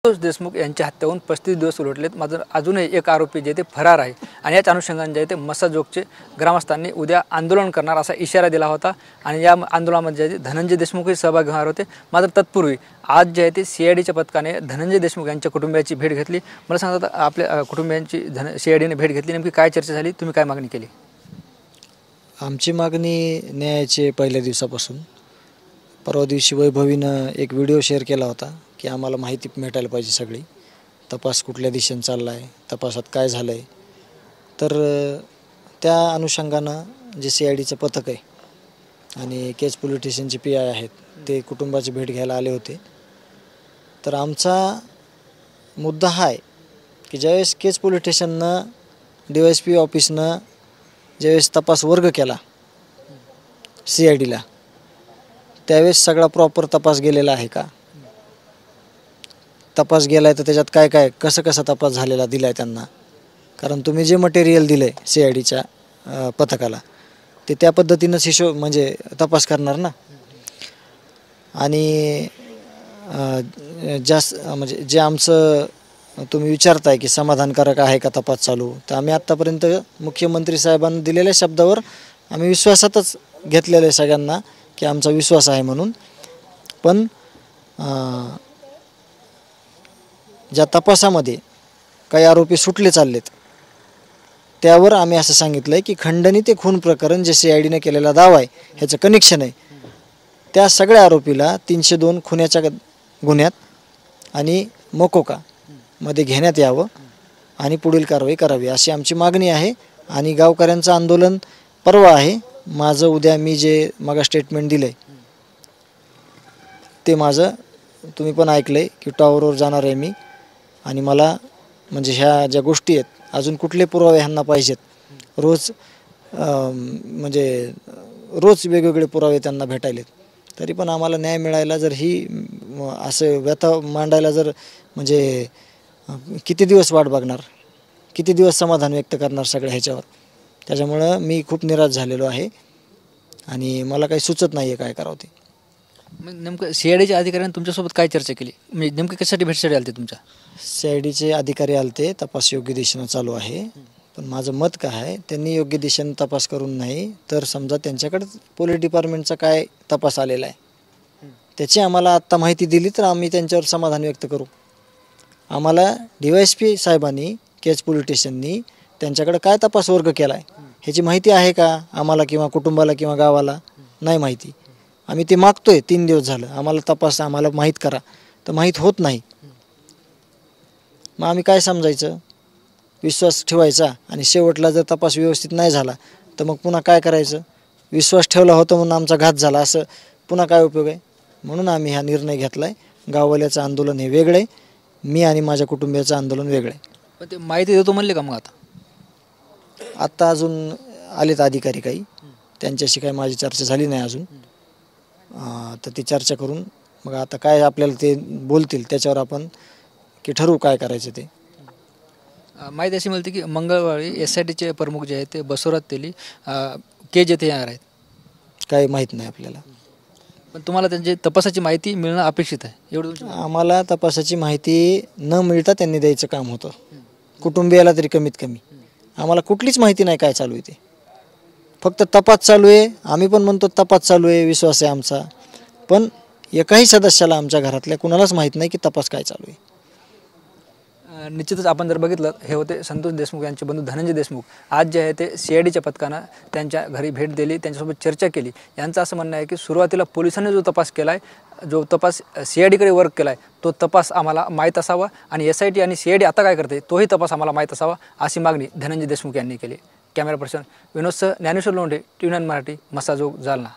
संतोष देशमुख यांच्या हत्येहून 35 दिवस उलटलेत, मात्र अजूनही एक आरोपी जे ते फरार आहे आणि याच अनुषंगाने जे ते मसाजोगचे ग्रामस्थांनी उद्या आंदोलन करणार असा इशारा दिला होता आणि या आंदोलनामध्ये जे धनंजय देशमुखही सहभागी होणार होते। मात्र तत्पूर्वी आज जे ते सीआयडीच्या पथकाने धनंजय देशमुख यांच्या कुटुंबियाची भेट घेतली। मला सांगा आपल्या कुटुंबियांची सीआयडीने भेट घेतली, नेमकी काय चर्चा झाली, तुम्ही काय मागणी केली? आमची मागणी न्यायाची पहिल्या दिवसापासून परवा दिवशी वैभवीनं एक व्हिडिओ शेअर केला होता की आम्हाला माहिती मिळायला पाहिजे सगळी, तपास कुठल्या दिशेने चालला आहे, तपासात काय झालं आहे। तर त्या अनुषंगानं जे सीआयडीचं पथक आहे आणि केज पोलीस स्टेशनचे PI आहेत ते कुटुंबाची भेट घ्यायला आले होते। तर आमचा मुद्दा हा आहे की ज्यावेळेस केज पोलीस स्टेशननं DYSP ऑफिसनं ज्यावेळेस तपास वर्ग केला सीआयडीला, त्यावेळेस सगळा प्रॉपर तपास गेलेला आहे का, तपास गेला आहे तर त्याच्यात काय काय कसं तपास झालेला दिला आहे त्यांना। कारण तुम्ही जे मटेरियल दिलं आहे सीआयडीच्या पथकाला ते त्या पद्धतीनंच म्हणजे तपास करणार ना। आणि जास्त म्हणजे जे आमचं तुम्ही विचारताय की समाधानकारक आहे का तपास चालू, तर आम्ही आत्तापर्यंत मुख्यमंत्री साहेबांनी दिलेल्या शब्दावर आम्ही विश्वासातच घेतलेलं आहे सगळ्यांना की आमचा विश्वास आहे म्हणून। पण ज्या तपासामध्ये काही आरोपी सुटले चाललेत त्यावर आम्ही असं सांगितलं आहे की खंडणी ते खून प्रकरण जे सीआयडीने केलेला दावा आहे ह्याचं कनेक्शन आहे, त्या सगळ्या आरोपीला 302 खुन्याच्या गुन्ह्यात आणि मोकोका मध्ये घेण्यात यावं आणि पुढील कारवाई करावी अशी आमची मागणी आहे। आणि गावकऱ्यांचं आंदोलन परवा आहे। माझं उद्या मी जे मग स्टेटमेंट दिलं आहे ते माझं तुम्ही पण ऐकलं आहे की टॉवरवर जाणार आहे मी, आणि मला म्हणजे ह्या ज्या गोष्टी आहेत अजून कुठले पुरावे ह्यांना पाहिजेत, रोज म्हणजे रोज वेगवेगळे पुरावे त्यांना भेटायलेत, तरी पण आम्हाला न्याय मिळायला जर ही असं व्यथा मांडायला जर म्हणजे किती दिवस वाट बघणार, किती दिवस समाधान व्यक्त करणार सगळ्या ह्याच्यावर। त्याच्यामुळं मी खूप निराश झालेलो आहे आणि मला काही सुचत नाही आहे काय करावं ते। नेमकं सीआयडीच्या अधिकाऱ्यांनी तुमच्यासोबत काय चर्चा केली, म्हणजे नेमकं कशासाठी भेटसाठी आले ते तुमच्या? सीआयडीचे अधिकारी आलते, तपास योग्य दिशेनं चालू आहे। पण माझं मत काय आहे, त्यांनी योग्य दिशेनं तपास करून नाही तर समजा त्यांच्याकडे पोलीस डिपार्टमेंटचा काय तपास आलेला आहे त्याची आम्हाला आत्ता माहिती दिली तर आम्ही त्यांच्यावर समाधान व्यक्त करू। आम्हाला DYSP साहेबांनी केज पोलीस स्टेशननी त्यांच्याकडे काय तपास वर्ग केला आहे ह्याची माहिती आहे का आम्हाला किंवा कुटुंबाला किंवा गावाला? नाही माहिती। आम्ही ते मागतोय 3 दिवस झालं आम्हाला तपास आम्हाला माहीत करा, तर माहीत होत नाही। मग आम्ही काय समजायचं, विश्वास ठेवायचा आणि शेवटला जर तपास व्यवस्थित नाही झाला तर मग पुन्हा काय करायचं? विश्वास ठेवला होता म्हणून आमचा घात झाला असं पुन्हा काय उपयोग आहे? म्हणून आम्ही हा निर्णय घेतला आहे। गाववाल्याचं आंदोलन हे वेगळं आहे, मी आणि माझ्या कुटुंबियाचं आंदोलन वेगळं आहे। पण ते माहिती देतो म्हणले का मग? आत्ता अजून आलेत अधिकारी काही, त्यांच्याशी काही माझी चर्चा झाली नाही अजून। तर ती चर्चा करून मग आता काय आपल्याला ते बोलतील त्याच्यावर आपण की ठरवू काय करायचं ते। माहिती अशी मिळते की मंगळवारी SITचे प्रमुख जे आहेत ते बसवराज तेली केज येथे येणार आहेत। काही माहीत नाही आपल्याला, पण तुम्हाला त्यांची तपासाची माहिती मिळणं अपेक्षित आहे एवढं? आम्हाला तपासाची माहिती न मिळता त्यांनी द्यायचं काम होतं, कुटुंबियाला तरी कमीत कमी। आम्हाला कुठलीच माहिती नाही काय चालू आहे ते, फक्त तपास चालू आहे। आम्ही पण म्हणतो तपास चालू आहे, विश्वास आहे आमचा, पण एकाही सदस्याला आमच्या घरातल्या कुणालाच माहीत नाही की तपास काय चालू आहे। निश्चितच आपण जर बघितलं, हे होते संतोष देशमुख यांचे बंधू धनंजय देशमुख। आज जे आहे ते सीआयडीच्या पथकानं त्यांच्या घरी भेट दिली, त्यांच्यासोबत चर्चा केली। यांचं असं म्हणणं आहे की सुरुवातीला पोलिसांनी जो तपास केला आहे, जो तपास सीआयडीकडे वर्क केला आहे, तो तपास आम्हाला माहीत असावा आणि SIT आणि CID आता काय करते तोही तपास आम्हाला माहीत असावा अशी मागणी धनंजय देशमुख यांनी केली। कॅमेरा पर्सन विनोदसह ज्ञानेश्वर लोंढे, TV9 मराठी, मसाजोग, जालना।